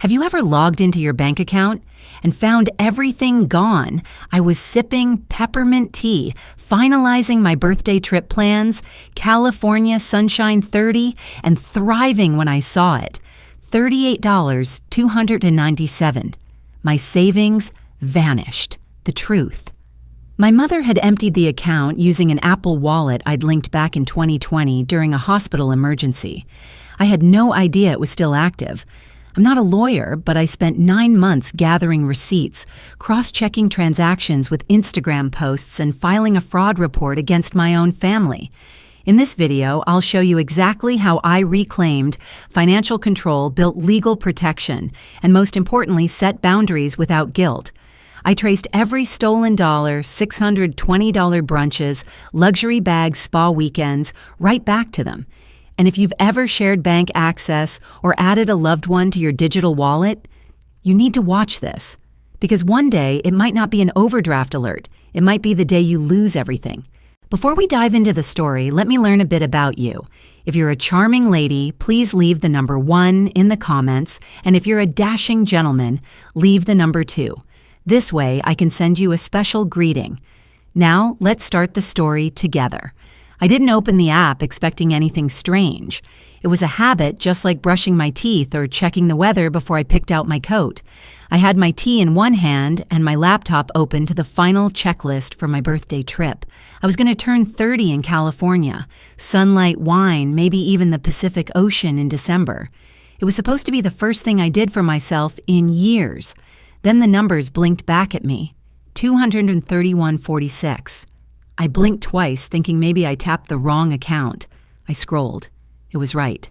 Have you ever logged into your bank account and found everything gone? I was sipping peppermint tea, finalizing my birthday trip plans, California Sunshine 30, and thriving when I saw it. $38,297. My savings vanished. The truth. My mother had emptied the account using an Apple Wallet I'd linked back in 2020 during a hospital emergency. I had no idea it was still active. I'm not a lawyer, but I spent 9 months gathering receipts, cross-checking transactions with Instagram posts, and filing a fraud report against my own family. In this video, I'll show you exactly how I reclaimed financial control, built legal protection, and most importantly, set boundaries without guilt. I traced every stolen dollar, $620 brunches, luxury bag spa weekends, right back to them. And if you've ever shared bank access or added a loved one to your digital wallet, you need to watch this. Because one day, it might not be an overdraft alert. It might be the day you lose everything. Before we dive into the story, let me learn a bit about you. If you're a charming lady, please leave the number 1 in the comments. And if you're a dashing gentleman, leave the number 2. This way, I can send you a special greeting. Now, let's start the story together. I didn't open the app expecting anything strange. It was a habit just like brushing my teeth or checking the weather before I picked out my coat. I had my tea in one hand and my laptop open to the final checklist for my birthday trip. I was going to turn 30 in California, sunlight, wine, maybe even the Pacific Ocean in December. It was supposed to be the first thing I did for myself in years. Then the numbers blinked back at me. 231.46. I blinked twice, thinking maybe I tapped the wrong account. I scrolled. It was right.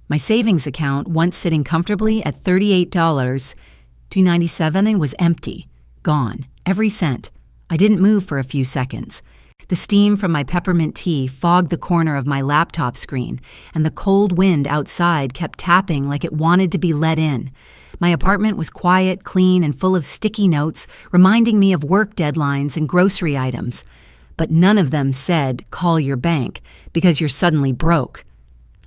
My savings account, once sitting comfortably at $38,297, was empty. Gone. Every cent. I didn't move for a few seconds. The steam from my peppermint tea fogged the corner of my laptop screen, and the cold wind outside kept tapping like it wanted to be let in. My apartment was quiet, clean, and full of sticky notes, reminding me of work deadlines and grocery items. But none of them said, call your bank, because you're suddenly broke.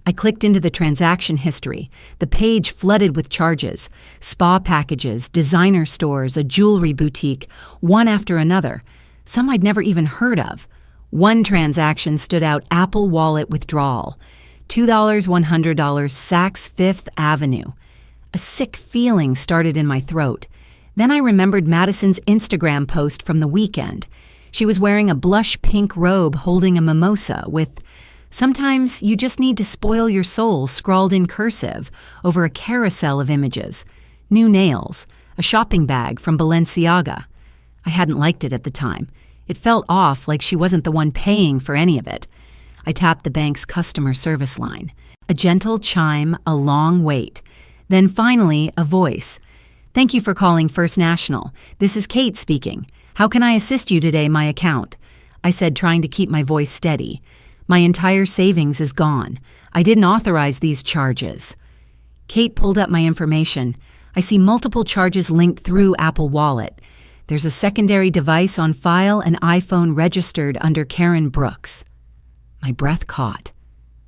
I clicked into the transaction history. The page flooded with charges, spa packages, designer stores, a jewelry boutique, one after another. Some I'd never even heard of. One transaction stood out: Apple Wallet withdrawal. $2, $100, Saks Fifth Avenue. A sick feeling started in my throat. Then I remembered Madison's Instagram post from the weekend. She was wearing a blush pink robe holding a mimosa with, "Sometimes you just need to spoil your soul," scrawled in cursive over a carousel of images. New nails, a shopping bag from Balenciaga. I hadn't liked it at the time. It felt off, like she wasn't the one paying for any of it. I tapped the bank's customer service line. A gentle chime, a long wait. Then finally, a voice. "Thank you for calling First National. This is Kate speaking. How can I assist you today, my account?" I said, trying to keep my voice steady. "My entire savings is gone. I didn't authorize these charges." Kate pulled up my information. I see multiple charges linked through Apple Wallet. There's a secondary device on file, an iPhone registered under Karen Brooks. My breath caught.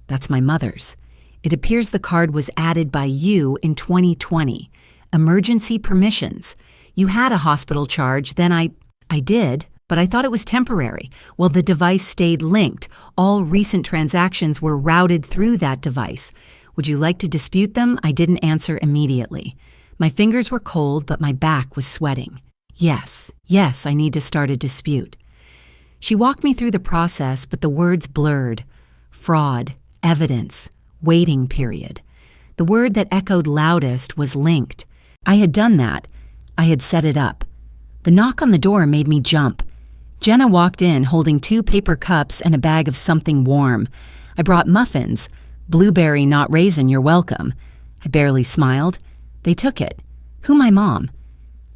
That's my mother's. It appears the card was added by you in 2020. Emergency permissions. You had a hospital charge, then I did, but I thought it was temporary. Well, the device stayed linked. All recent transactions were routed through that device. Would you like to dispute them? I didn't answer immediately. My fingers were cold, but my back was sweating. Yes, I need to start a dispute. She walked me through the process, but the words blurred. Fraud, evidence, waiting period. The word that echoed loudest was linked. I had done that. I had set it up. The knock on the door made me jump. Jenna walked in holding 2 paper cups and a bag of something warm. I brought muffins. "Blueberry, not raisin, you're welcome." I barely smiled. They took it. "Who, my mom?"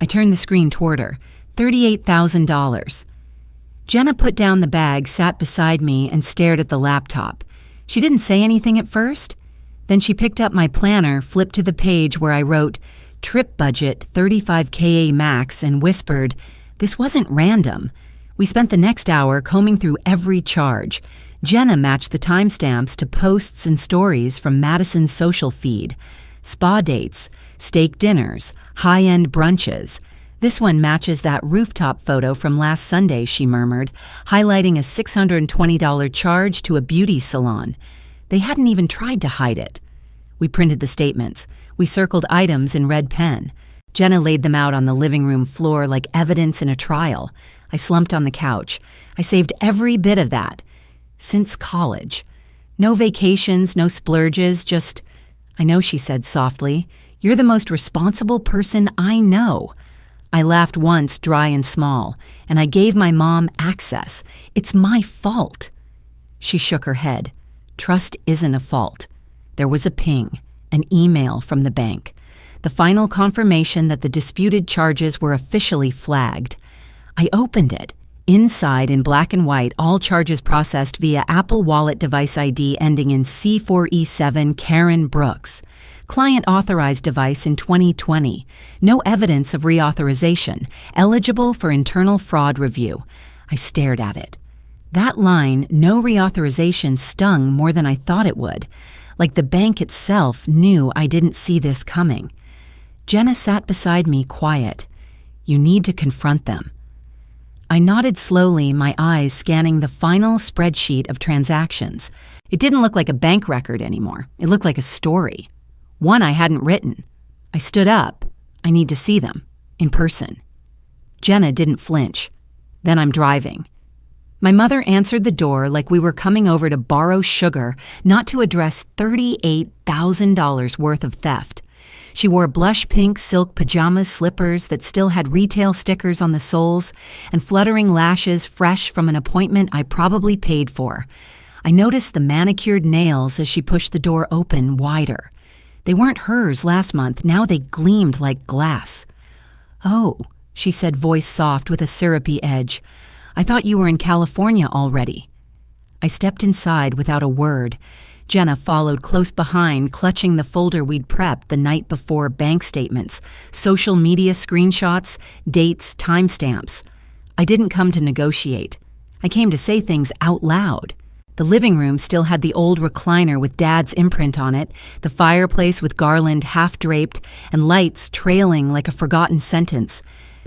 I turned the screen toward her. $38,000. Jenna put down the bag, sat beside me, and stared at the laptop. She didn't say anything at first. Then she picked up my planner, flipped to the page where I wrote, "Trip budget, $35K max," and whispered, "This wasn't random." We spent the next hour combing through every charge. Jenna matched the timestamps to posts and stories from Madison's social feed. Spa dates, Steak dinners, high-end brunches. This one matches that rooftop photo from last Sunday, she murmured, highlighting a $620 charge to a beauty salon. They hadn't even tried to hide it. We printed the statements. We circled items in red pen. Jenna laid them out on the living room floor like evidence in a trial. I slumped on the couch. I saved every bit of that. Since college. No vacations, no splurges, just... I know, she said softly. You're the most responsible person I know. I laughed once, dry and small, and I gave my mom access. It's my fault. She shook her head. Trust isn't a fault. There was a ping, an email from the bank. The final confirmation that the disputed charges were officially flagged. I opened it. Inside, in black and white, all charges processed via Apple Wallet device ID ending in C4E7 Karen Brooks. Client authorized device in 2020. No evidence of reauthorization. Eligible for internal fraud review. I stared at it. That line, no reauthorization, stung more than I thought it would. Like the bank itself knew I didn't see this coming. Jenna sat beside me, quiet. You need to confront them. I nodded slowly, my eyes scanning the final spreadsheet of transactions. It didn't look like a bank record anymore. It looked like a story. One I hadn't written. I stood up. I need to see them. In person. Jenna didn't flinch. Then I'm driving. My mother answered the door like we were coming over to borrow sugar, not to address $38,000 worth of theft. She wore blush pink silk pajamas, slippers that still had retail stickers on the soles, and fluttering lashes fresh from an appointment I probably paid for. I noticed the manicured nails as she pushed the door open wider. They weren't hers last month, now they gleamed like glass. Oh, she said, voice soft with a syrupy edge. I thought you were in California already. I stepped inside without a word. Jenna followed close behind, clutching the folder we'd prepped the night before, bank statements, social media screenshots, dates, timestamps. I didn't come to negotiate. I came to say things out loud. The living room still had the old recliner with Dad's imprint on it, the fireplace with garland half-draped, and lights trailing like a forgotten sentence.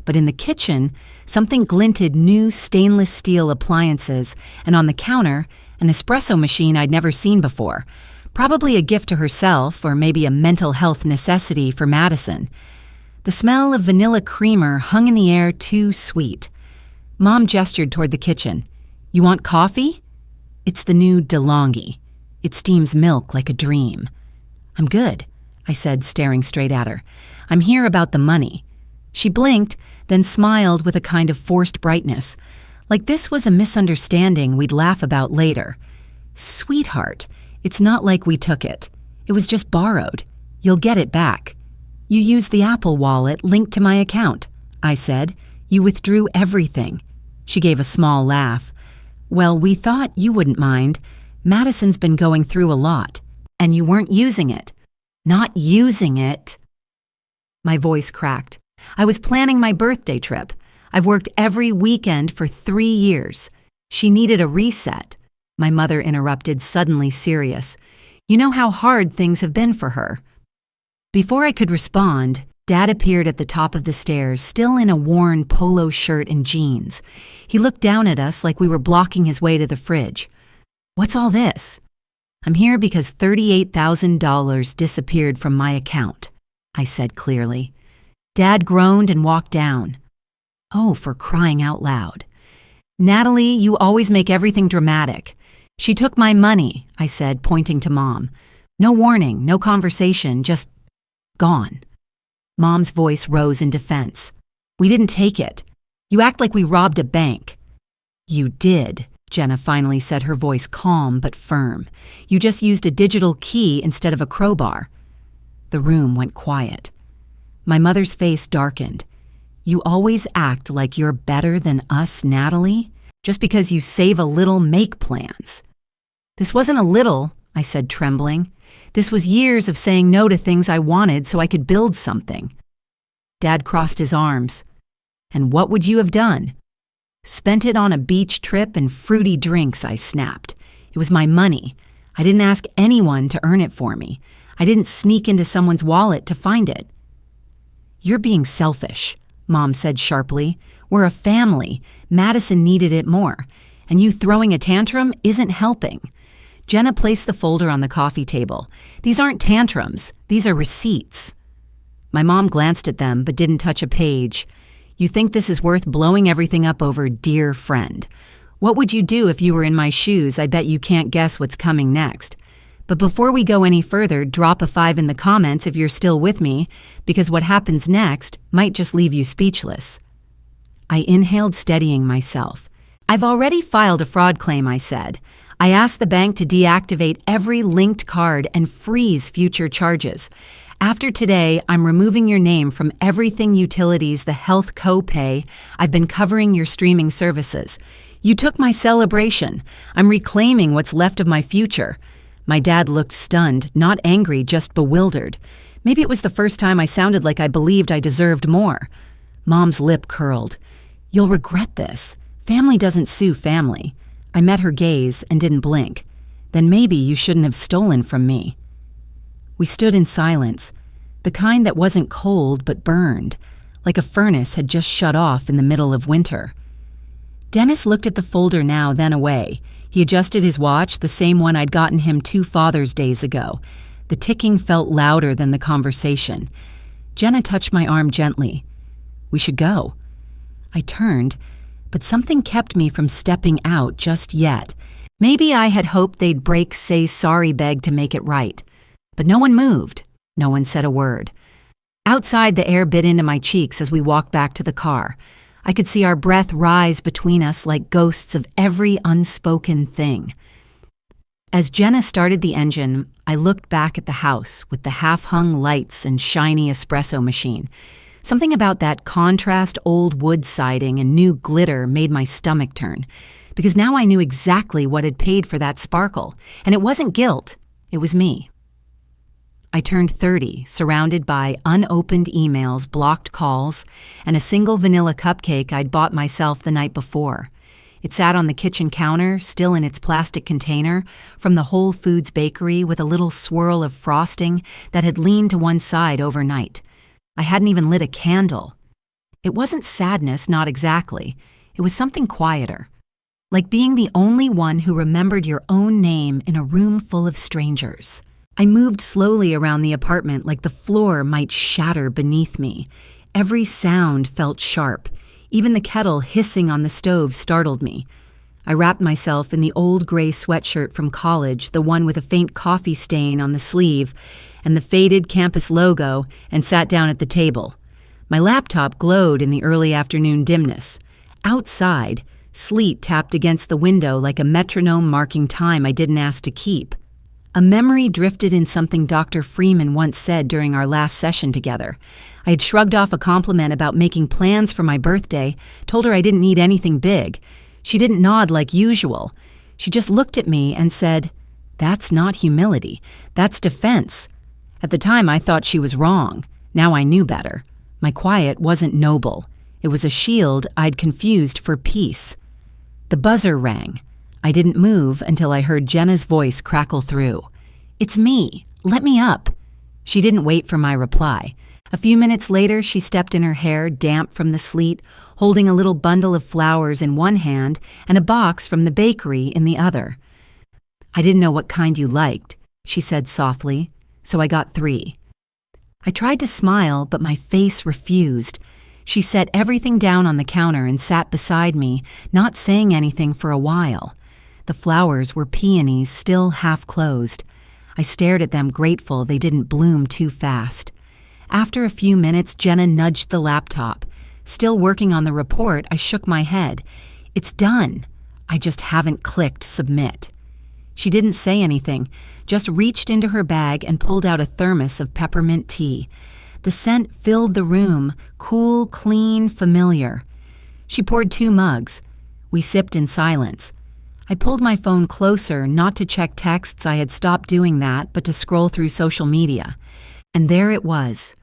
But in the kitchen, something glinted new stainless steel appliances, and on the counter, an espresso machine I'd never seen before. Probably a gift to herself, or maybe a mental health necessity for Madison. The smell of vanilla creamer hung in the air too sweet. Mom gestured toward the kitchen. You want coffee? It's the new DeLonghi. It steams milk like a dream. I'm good, I said, staring straight at her. I'm here about the money. She blinked, then smiled with a kind of forced brightness. Like this was a misunderstanding we'd laugh about later. Sweetheart, it's not like we took it. It was just borrowed. You'll get it back. You used the Apple Wallet linked to my account, I said. You withdrew everything. She gave a small laugh. Well, we thought you wouldn't mind. Madison's been going through a lot. And you weren't using it. Not using it. My voice cracked. I was planning my birthday trip. I've worked every weekend for 3 years. She needed a reset. My mother interrupted, suddenly serious. You know how hard things have been for her. Before I could respond, Dad appeared at the top of the stairs, still in a worn polo shirt and jeans. He looked down at us like we were blocking his way to the fridge. What's all this? I'm here because $38,000 disappeared from my account, I said clearly. Dad groaned and walked down. Oh, for crying out loud. Natalie, you always make everything dramatic. She took my money, I said, pointing to Mom. No warning, no conversation, just gone. Mom's voice rose in defense. We didn't take it. You act like we robbed a bank. You did, Jenna finally said, her voice calm but firm. You just used a digital key instead of a crowbar. The room went quiet. My mother's face darkened. You always act like you're better than us, Natalie, just because you save a little, make plans. This wasn't a little, I said, trembling. This was years of saying no to things I wanted so I could build something. Dad crossed his arms. And what would you have done? Spent it on a beach trip and fruity drinks, I snapped. It was my money. I didn't ask anyone to earn it for me. I didn't sneak into someone's wallet to find it. "You're being selfish," Mom said sharply. "We're a family. Madison needed it more. And you throwing a tantrum isn't helping." Jenna placed the folder on the coffee table. "These aren't tantrums. These are receipts." My mom glanced at them but didn't touch a page. "You think this is worth blowing everything up over, dear friend? What would you do if you were in my shoes? I bet you can't guess what's coming next. But before we go any further, drop a 5 in the comments if you're still with me, because what happens next might just leave you speechless." I inhaled, steadying myself. "I've already filed a fraud claim," I said. "I asked the bank to deactivate every linked card and freeze future charges. After today, I'm removing your name from everything utilities the health co-pay. I've been covering your streaming services. You took my celebration. I'm reclaiming what's left of my future." My dad looked stunned, not angry, just bewildered. Maybe it was the first time I sounded like I believed I deserved more. Mom's lip curled. "You'll regret this. Family doesn't sue family." I met her gaze and didn't blink. "Then maybe you shouldn't have stolen from me." We stood in silence, the kind that wasn't cold but burned, like a furnace had just shut off in the middle of winter. Dennis looked at the folder now, then away. He adjusted his watch, the same one I'd gotten him 2 Father's Days ago. The ticking felt louder than the conversation. Jenna touched my arm gently. "We should go." I turned, but something kept me from stepping out just yet. Maybe I had hoped they'd break say sorry beg to make it right. But no one moved. No one said a word. Outside, the air bit into my cheeks as we walked back to the car. I could see our breath rise between us like ghosts of every unspoken thing. As Jenna started the engine, I looked back at the house with the half-hung lights and shiny espresso machine. Something about that contrast old wood siding and new glitter made my stomach turn, because now I knew exactly what had paid for that sparkle, and it wasn't guilt, it was me. I turned 30, surrounded by unopened emails, blocked calls, and a single vanilla cupcake I'd bought myself the night before. It sat on the kitchen counter, still in its plastic container, from the Whole Foods bakery with a little swirl of frosting that had leaned to one side overnight. I hadn't even lit a candle. It wasn't sadness, not exactly. It was something quieter, like being the only one who remembered your own name in a room full of strangers. I moved slowly around the apartment like the floor might shatter beneath me. Every sound felt sharp. Even the kettle hissing on the stove startled me. I wrapped myself in the old gray sweatshirt from college, the one with a faint coffee stain on the sleeve, and the faded campus logo, and sat down at the table. My laptop glowed in the early afternoon dimness. Outside, sleet tapped against the window like a metronome marking time I didn't ask to keep. A memory drifted in something Dr. Freeman once said during our last session together. I had shrugged off a compliment about making plans for my birthday, told her I didn't need anything big. She didn't nod like usual. She just looked at me and said, "That's not humility. That's defense." At the time, I thought she was wrong. Now I knew better. My quiet wasn't noble. It was a shield I'd confused for peace. The buzzer rang. I didn't move until I heard Jenna's voice crackle through. "It's me. Let me up." She didn't wait for my reply. A few minutes later, she stepped in her hair, damp from the sleet, holding a little bundle of flowers in one hand and a box from the bakery in the other. "I didn't know what kind you liked," she said softly, "so I got 3. I tried to smile, but my face refused. She set everything down on the counter and sat beside me, not saying anything for a while. The flowers were peonies, still half closed. I stared at them, grateful they didn't bloom too fast. After a few minutes, Jenna nudged the laptop. Still working on the report, I shook my head. "It's done. I just haven't clicked submit." She didn't say anything, just reached into her bag and pulled out a thermos of peppermint tea. The scent filled the room, cool, clean, familiar. She poured 2 mugs. We sipped in silence. I pulled my phone closer, not to check texts, I had stopped doing that, but to scroll through social media. And there it was.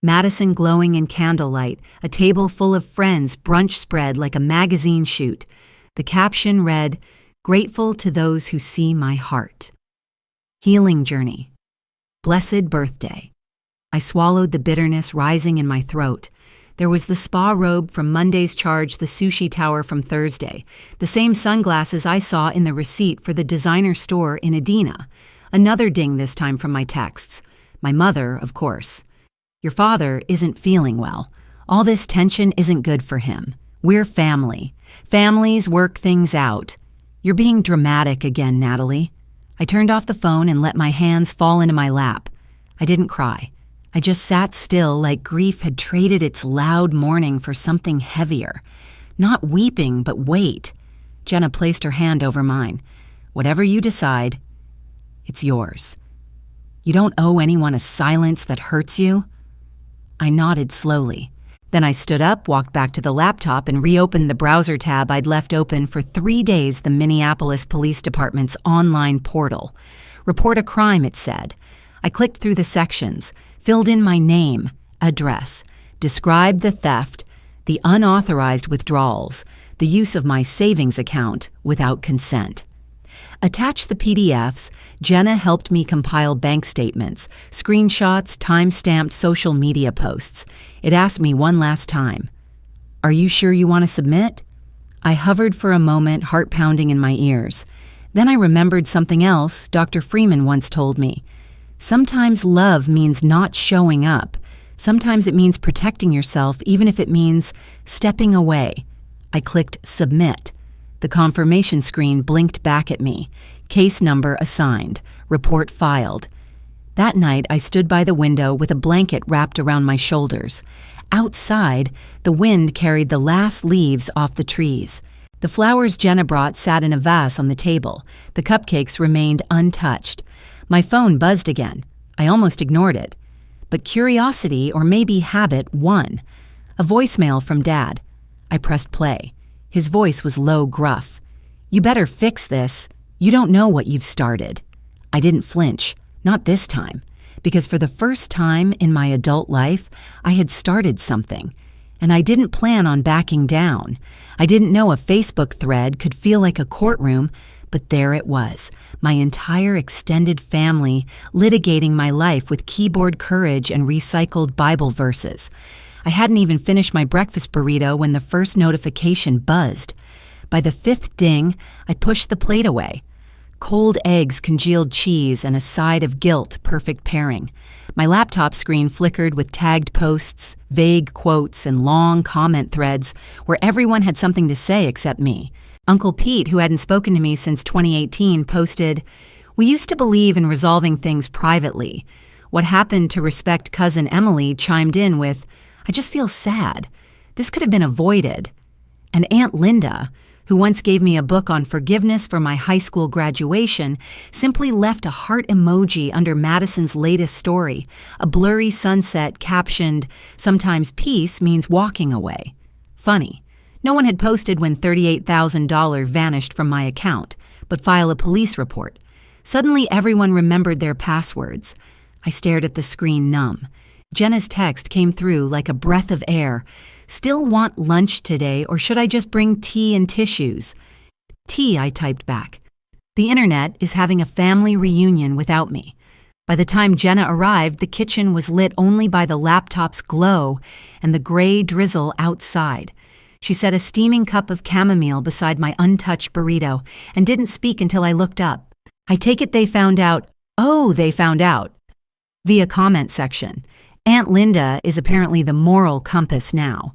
Madison glowing in candlelight, a table full of friends, brunch spread like a magazine shoot. The caption read, "Grateful to those who see my heart. Healing journey. Blessed birthday." I swallowed the bitterness rising in my throat. There was the spa robe from Monday's charge, the sushi tower from Thursday, the same sunglasses I saw in the receipt for the designer store in Edina. Another ding this time from my texts. My mother, of course. Your father isn't feeling well. All this tension isn't good for him. We're family. Families work things out. You're being dramatic again, Natalie. I turned off the phone and let my hands fall into my lap. I didn't cry. I just sat still like grief had traded its loud mourning for something heavier. Not weeping, but weight. Jenna placed her hand over mine. Whatever you decide, it's yours. You don't owe anyone a silence that hurts you. I nodded slowly. Then I stood up, walked back to the laptop, and reopened the browser tab I'd left open for 3 days, the Minneapolis Police Department's online portal. Report a crime, it said. I clicked through the sections, filled in my name, address, described the theft, the unauthorized withdrawals, the use of my savings account without consent. Attached the PDFs, Jenna helped me compile bank statements, screenshots, time-stamped social media posts. It asked me one last time, "Are you sure you want to submit?" I hovered for a moment, heart pounding in my ears. Then I remembered something else Dr. Freeman once told me. Sometimes love means not showing up. Sometimes it means protecting yourself, even if it means stepping away. I clicked submit. The confirmation screen blinked back at me. Case number assigned. Report filed. That night, I stood by the window with a blanket wrapped around my shoulders. Outside, the wind carried the last leaves off the trees. The flowers Jenna brought sat in a vase on the table. The cupcakes remained untouched. My phone buzzed again. I almost ignored it. But curiosity, or maybe habit, won. A voicemail from Dad. I pressed play. His voice was low, gruff. "You better fix this. You don't know what you've started." I didn't flinch. Not this time. Because for the first time in my adult life, I had started something. And I didn't plan on backing down. I didn't know a Facebook thread could feel like a courtroom, but there it was, my entire extended family litigating my life with keyboard courage and recycled Bible verses. I hadn't even finished my breakfast burrito when the first notification buzzed. By the 5th ding, I pushed the plate away. Cold eggs, congealed cheese, and a side of guilt, perfect pairing. My laptop screen flickered with tagged posts, vague quotes, and long comment threads where everyone had something to say except me. Uncle Pete, who hadn't spoken to me since 2018, posted, "We used to believe in resolving things privately." What happened to respect cousin Emily chimed in with, "I just feel sad. This could have been avoided." And Aunt Linda, who once gave me a book on forgiveness for my high school graduation, simply left a heart emoji under Madison's latest story, a blurry sunset captioned, "Sometimes peace means walking away." Funny. No one had posted when $38,000 vanished from my account, but file a police report. Suddenly everyone remembered their passwords. I stared at the screen numb. Jenna's text came through like a breath of air. "Still want lunch today, or should I just bring tea and tissues?" "Tea," I typed back. The internet is having a family reunion without me. By the time Jenna arrived, the kitchen was lit only by the laptop's glow and the gray drizzle outside. She set a steaming cup of chamomile beside my untouched burrito and didn't speak until I looked up. I take it they found out. Oh, they found out. Via comment section. Aunt Linda is apparently the moral compass now.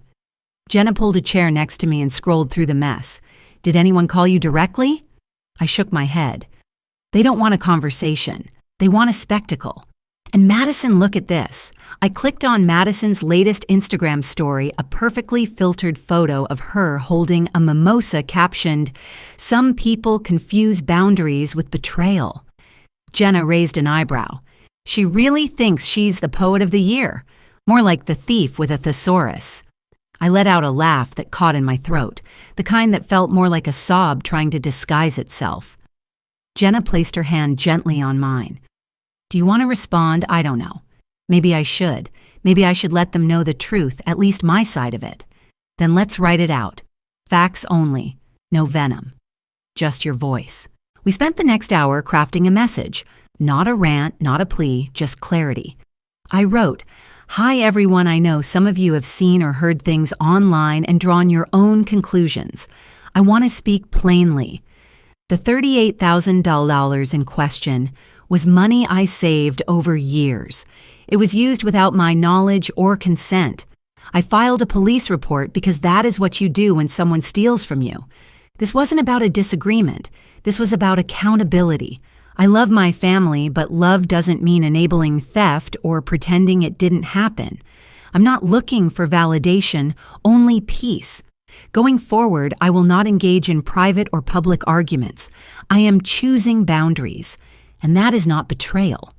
Jenna pulled a chair next to me and scrolled through the mess. "Did anyone call you directly?" I shook my head. They don't want a conversation. They want a spectacle. And Madison, look at this. I clicked on Madison's latest Instagram story, a perfectly filtered photo of her holding a mimosa captioned, "Some people confuse boundaries with betrayal." Jenna raised an eyebrow. She really thinks she's the poet of the year, more like the thief with a thesaurus. I let out a laugh that caught in my throat, the kind that felt more like a sob trying to disguise itself. Jenna placed her hand gently on mine. "Do you want to respond? I don't know. Maybe I should. Maybe I should let them know the truth, at least my side of it. Then let's write it out. Facts only. No venom. Just your voice." We spent the next hour crafting a message. Not a rant, not a plea, just clarity. I wrote, "Hi everyone, I know some of you have seen or heard things online and drawn your own conclusions. I want to speak plainly. The $38,000 in question was money I saved over years. It was used without my knowledge or consent. I filed a police report because that is what you do when someone steals from you. This wasn't about a disagreement. This was about accountability. I love my family, but love doesn't mean enabling theft or pretending it didn't happen. I'm not looking for validation, only peace. Going forward, I will not engage in private or public arguments. I am choosing boundaries, and that is not betrayal."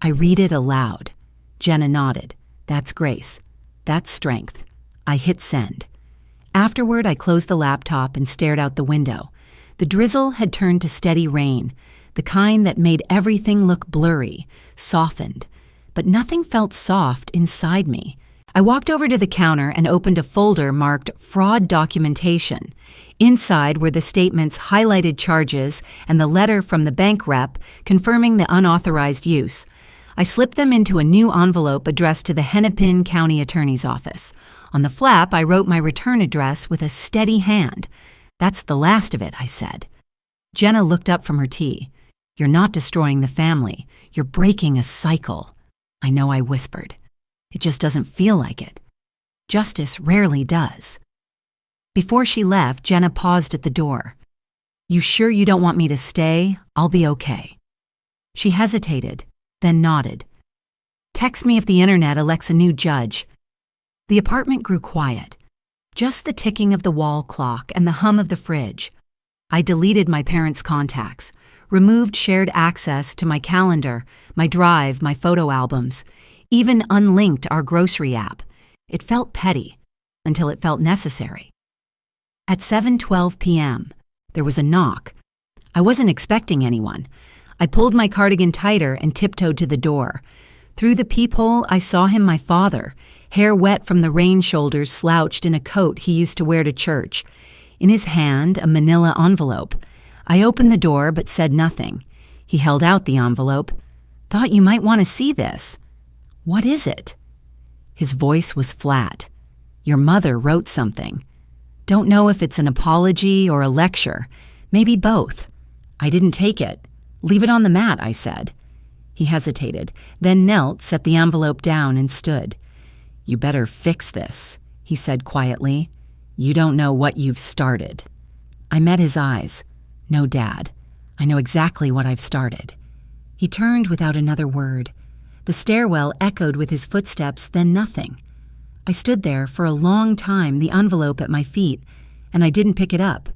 I read it aloud. Jenna nodded. "That's grace. That's strength." I hit send. Afterward, I closed the laptop and stared out the window. The drizzle had turned to steady rain, the kind that made everything look blurry, softened. But nothing felt soft inside me. I walked over to the counter and opened a folder marked Fraud Documentation. Inside were the statement's highlighted charges and the letter from the bank rep confirming the unauthorized use. I slipped them into a new envelope addressed to the Hennepin County Attorney's Office. On the flap, I wrote my return address with a steady hand. "That's the last of it," I said. Jenna looked up from her tea. "You're not destroying the family. You're breaking a cycle." I know, I whispered. It just doesn't feel like it. Justice rarely does. Before she left, Jenna paused at the door. "You sure you don't want me to stay? I'll be okay." She hesitated, then nodded. "Text me if the internet elects a new judge." The apartment grew quiet. Just the ticking of the wall clock and the hum of the fridge. I deleted my parents' contacts, removed shared access to my calendar, my drive, my photo albums, even unlinked our grocery app. It felt petty, until it felt necessary. At 7:12 p.m., there was a knock. I wasn't expecting anyone. I pulled my cardigan tighter and tiptoed to the door. Through the peephole, I saw him, my father, hair wet from the rain shoulders, slouched in a coat he used to wear to church. In his hand, a manila envelope. I opened the door but said nothing. He held out the envelope. "Thought you might want to see this." "What is it?" His voice was flat. "Your mother wrote something. Don't know if it's an apology or a lecture. Maybe both." I didn't take it. "Leave it on the mat," I said. He hesitated, then knelt, set the envelope down, and stood. "You better fix this," he said quietly. "You don't know what you've started." I met his eyes. "No, Dad. I know exactly what I've started." He turned without another word. The stairwell echoed with his footsteps, then nothing. I stood there for a long time, the envelope at my feet, and I didn't pick it up.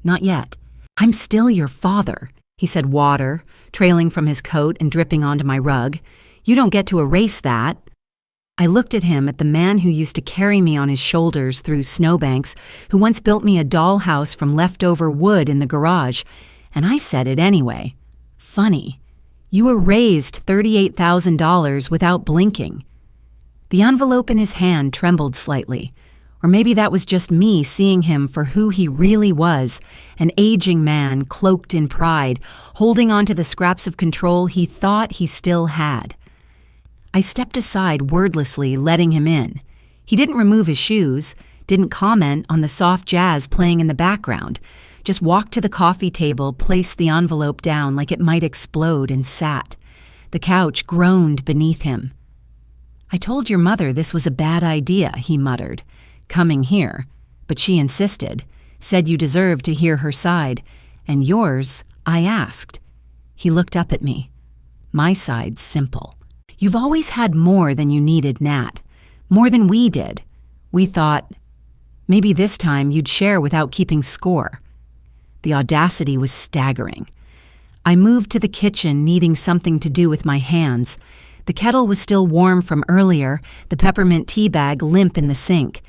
Not yet. "I'm still your father," he said, water trailing from his coat and dripping onto my rug. "You don't get to erase that." I looked at him, at the man who used to carry me on his shoulders through snowbanks, who once built me a dollhouse from leftover wood in the garage, and I said it anyway. "Funny. You erased $38,000 without blinking." The envelope in his hand trembled slightly. Or maybe that was just me seeing him for who he really was, an aging man cloaked in pride, holding on to the scraps of control he thought he still had. I stepped aside wordlessly, letting him in. He didn't remove his shoes, didn't comment on the soft jazz playing in the background, just walked to the coffee table, placed the envelope down like it might explode, and sat. The couch groaned beneath him. "I told your mother this was a bad idea," he muttered, "coming here, but she insisted, said you deserved to hear her side. And yours, I asked." He looked up at me. "My side's simple. You've always had more than you needed, Nat. More than we did. We thought, maybe this time you'd share without keeping score." The audacity was staggering. I moved to the kitchen, needing something to do with my hands. The kettle was still warm from earlier, the peppermint tea bag limp in the sink.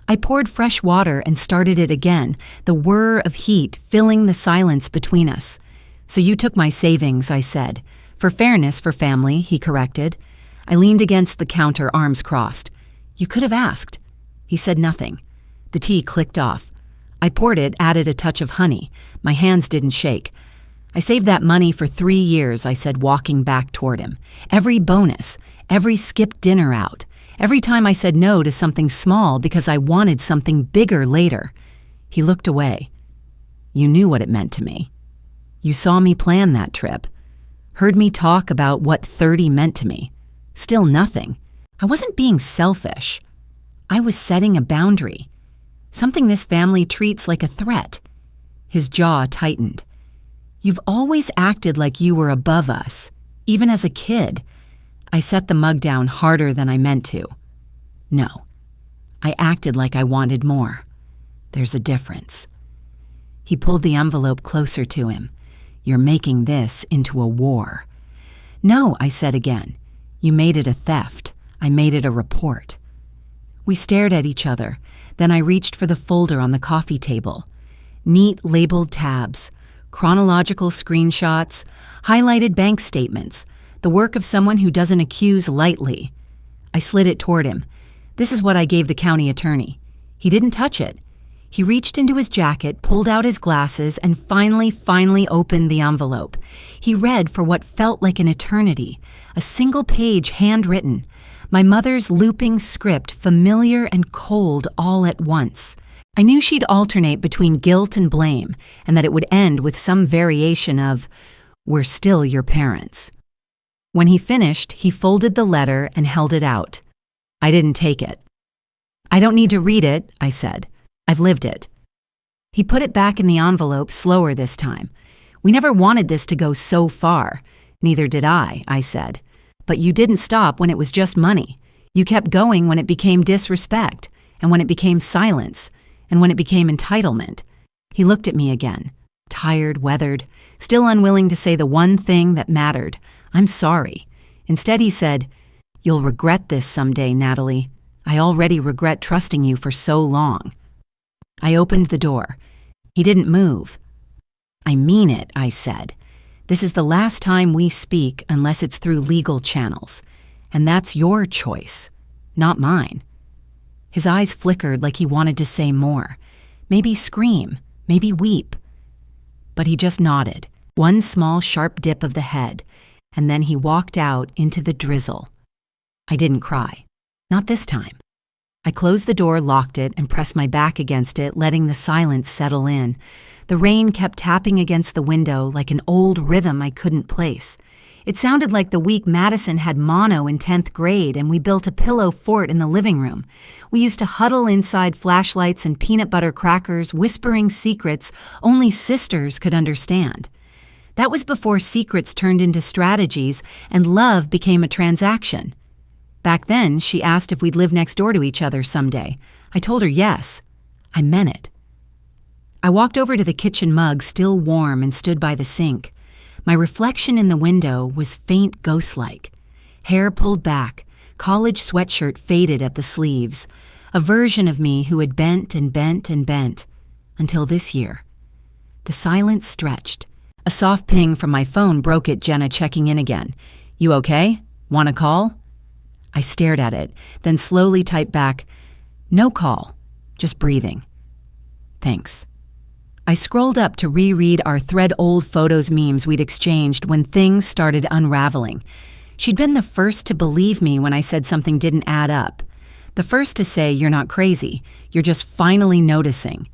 I poured fresh water and started it again, the whir of heat filling the silence between us. "So you took my savings," I said. "For fairness, for family," he corrected. I leaned against the counter, arms crossed. "You could have asked." He said nothing. The tea clicked off. I poured it, added a touch of honey. My hands didn't shake. I saved that money for 3 years, I said, walking back toward him. Every bonus, every skipped dinner out, every time I said no to something small because I wanted something bigger later. He looked away. You knew what it meant to me. You saw me plan that trip. Heard me talk about what 30 meant to me. Still nothing. I wasn't being selfish. I was setting a boundary. Something this family treats like a threat. His jaw tightened. You've always acted like you were above us, even as a kid. I set the mug down harder than I meant to. No, I acted like I wanted more. There's a difference. He pulled the envelope closer to him. You're making this into a war. No, I said again. You made it a theft. I made it a report. We stared at each other. Then I reached for the folder on the coffee table. Neat labeled tabs, chronological screenshots, highlighted bank statements, the work of someone who doesn't accuse lightly. I slid it toward him. This is what I gave the county attorney. He didn't touch it. He reached into his jacket, pulled out his glasses, and finally opened the envelope. He read for what felt like an eternity, a single page handwritten, my mother's looping script, familiar and cold all at once. I knew she'd alternate between guilt and blame, and that it would end with some variation of, "We're still your parents." When he finished, he folded the letter and held it out. I didn't take it. "I don't need to read it," I said. "I've lived it." He put it back in the envelope slower this time. "We never wanted this to go so far." "Neither did I said. "But you didn't stop when it was just money. You kept going when it became disrespect, and when it became silence, and when it became entitlement." He looked at me again, tired, weathered, still unwilling to say the one thing that mattered. "I'm sorry." Instead he said, "You'll regret this someday, Natalie. I already regret trusting you for so long." I opened the door. He didn't move. "I mean it," I said. "This is the last time we speak unless it's through legal channels. And that's your choice, not mine." His eyes flickered like he wanted to say more. Maybe scream, maybe weep. But he just nodded, one small sharp dip of the head, and then he walked out into the drizzle. I didn't cry. Not this time. I closed the door, locked it, and pressed my back against it, letting the silence settle in. The rain kept tapping against the window like an old rhythm I couldn't place. It sounded like the week Madison had mono in 10th grade and we built a pillow fort in the living room. We used to huddle inside flashlights and peanut butter crackers, whispering secrets only sisters could understand. That was before secrets turned into strategies and love became a transaction. Back then, she asked if we'd live next door to each other someday. I told her yes. I meant it. I walked over to the kitchen mug, still warm, and stood by the sink. My reflection in the window was faint ghost-like. Hair pulled back, college sweatshirt faded at the sleeves. A version of me who had bent and bent and bent. Until this year. The silence stretched. A soft ping from my phone broke it, Jenna checking in again. "You okay? Want a call?" I stared at it, then slowly typed back, "No call, just breathing. Thanks." I scrolled up to reread our thread old photos memes we'd exchanged when things started unraveling. She'd been the first to believe me when I said something didn't add up. The first to say, "You're not crazy, you're just finally noticing."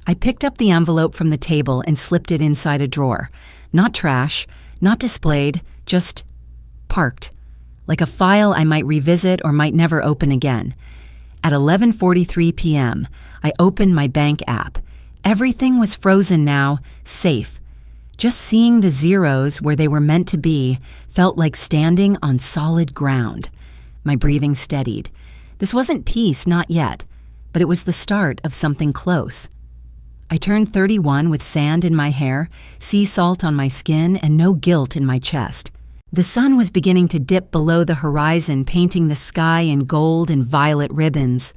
I picked up the envelope from the table and slipped it inside a drawer. Not trash, not displayed, just parked. Like a file I might revisit or might never open again. At 11:43 p.m., I opened my bank app. Everything was frozen now, safe. Just seeing the zeros where they were meant to be felt like standing on solid ground. My breathing steadied. This wasn't peace, not yet, but it was the start of something close. I turned 31 with sand in my hair, sea salt on my skin, and no guilt in my chest. The sun was beginning to dip below the horizon, painting the sky in gold and violet ribbons.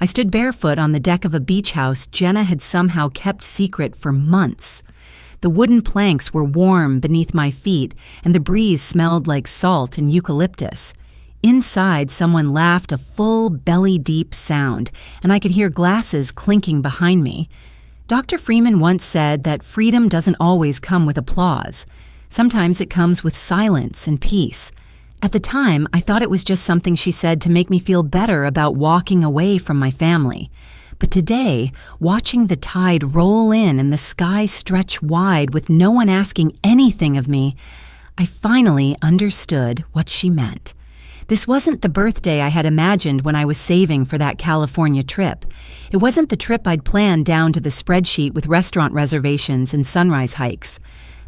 I stood barefoot on the deck of a beach house Jenna had somehow kept secret for months. The wooden planks were warm beneath my feet, and the breeze smelled like salt and eucalyptus. Inside, someone laughed a full, belly-deep sound, and I could hear glasses clinking behind me. Dr. Freeman once said that freedom doesn't always come with applause. Sometimes it comes with silence and peace. At the time, I thought it was just something she said to make me feel better about walking away from my family. But today, watching the tide roll in and the sky stretch wide with no one asking anything of me, I finally understood what she meant. This wasn't the birthday I had imagined when I was saving for that California trip. It wasn't the trip I'd planned down to the spreadsheet with restaurant reservations and sunrise hikes.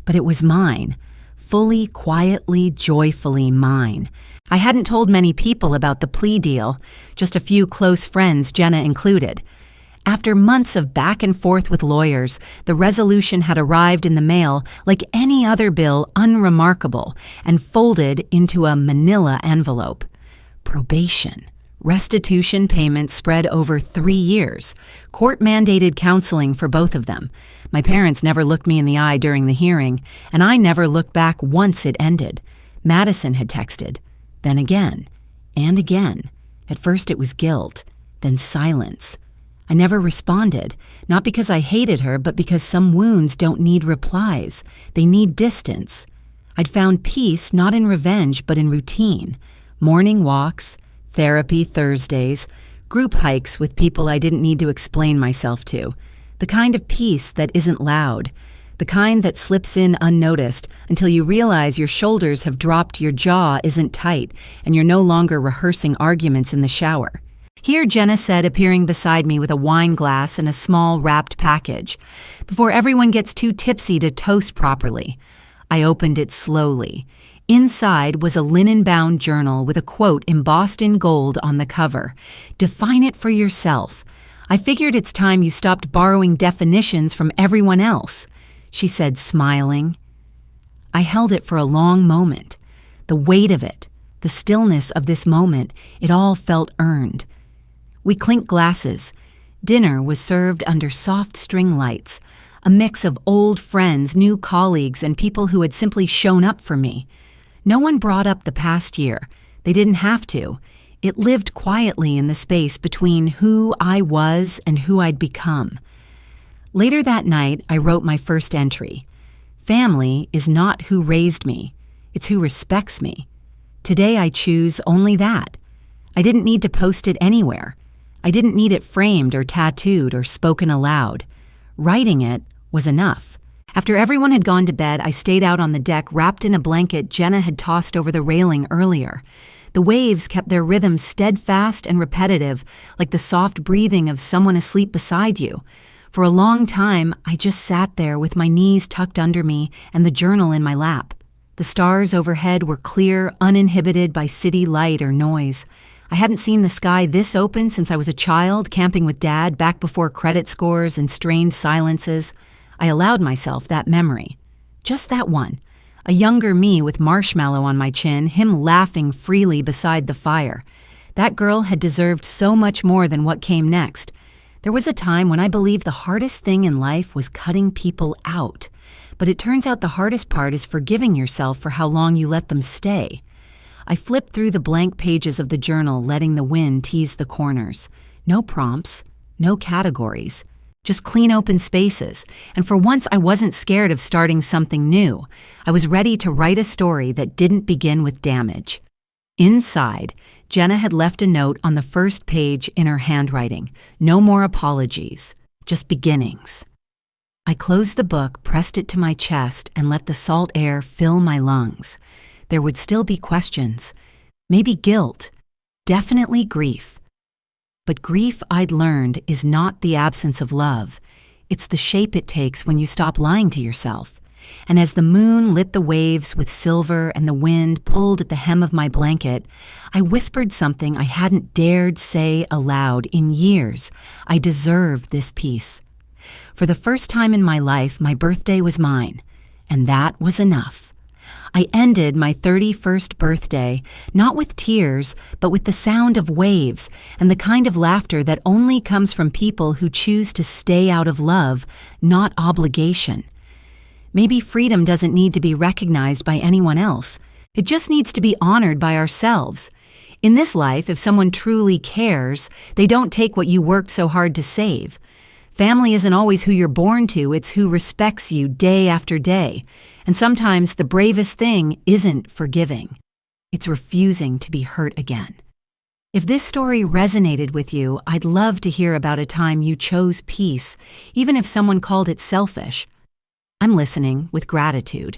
But it was mine. Fully, quietly, joyfully mine. I hadn't told many people about the plea deal, just a few close friends, Jenna included. After months of back and forth with lawyers, the resolution had arrived in the mail like any other bill, unremarkable, and folded into a manila envelope. Probation. Restitution payments spread over 3 years. Court-mandated counseling for both of them. My parents never looked me in the eye during the hearing, and I never looked back once it ended. Madison had texted. Then again. And again. At first it was guilt. Then silence. I never responded, not because I hated her, but because some wounds don't need replies. They need distance. I'd found peace not in revenge, but in routine. Morning walks, therapy Thursdays, group hikes with people I didn't need to explain myself to. The kind of peace that isn't loud. The kind that slips in unnoticed until you realize your shoulders have dropped, your jaw isn't tight, and you're no longer rehearsing arguments in the shower. Here, Jenna said, appearing beside me with a wine glass and a small wrapped package. Before everyone gets too tipsy to toast properly. I opened it slowly. Inside was a linen-bound journal with a quote embossed in gold on the cover. Define it for yourself. I figured it's time you stopped borrowing definitions from everyone else, she said, smiling. I held it for a long moment. The weight of it, the stillness of this moment, it all felt earned. We clinked glasses. Dinner was served under soft string lights, a mix of old friends, new colleagues, and people who had simply shown up for me. No one brought up the past year. They didn't have to. It lived quietly in the space between who I was and who I'd become. Later that night, I wrote my first entry. Family is not who raised me. It's who respects me. Today I choose only that. I didn't need to post it anywhere. I didn't need it framed or tattooed or spoken aloud. Writing it was enough. After everyone had gone to bed, I stayed out on the deck wrapped in a blanket Jenna had tossed over the railing earlier. The waves kept their rhythm steadfast and repetitive, like the soft breathing of someone asleep beside you. For a long time, I just sat there with my knees tucked under me and the journal in my lap. The stars overhead were clear, uninhibited by city light or noise. I hadn't seen the sky this open since I was a child, camping with Dad back before credit scores and strained silences. I allowed myself that memory. Just that one. A younger me with marshmallow on my chin, him laughing freely beside the fire. That girl had deserved so much more than what came next. There was a time when I believed the hardest thing in life was cutting people out. But it turns out the hardest part is forgiving yourself for how long you let them stay. I flipped through the blank pages of the journal, letting the wind tease the corners. No prompts, no categories, just clean open spaces. And for once, I wasn't scared of starting something new. I was ready to write a story that didn't begin with damage. Inside, Jenna had left a note on the first page in her handwriting. No more apologies, just beginnings. I closed the book, pressed it to my chest, and let the salt air fill my lungs. There would still be questions, maybe guilt, definitely grief. But grief, I'd learned, is not the absence of love. It's the shape it takes when you stop lying to yourself. And as the moon lit the waves with silver and the wind pulled at the hem of my blanket, I whispered something I hadn't dared say aloud in years. I deserve this peace. For the first time in my life, my birthday was mine, and that was enough. I ended my 31st birthday, not with tears, but with the sound of waves and the kind of laughter that only comes from people who choose to stay out of love, not obligation. Maybe freedom doesn't need to be recognized by anyone else. It just needs to be honored by ourselves. In this life, if someone truly cares, they don't take what you worked so hard to save. Family isn't always who you're born to, it's who respects you day after day. And sometimes the bravest thing isn't forgiving. It's refusing to be hurt again. If this story resonated with you, I'd love to hear about a time you chose peace, even if someone called it selfish. I'm listening with gratitude.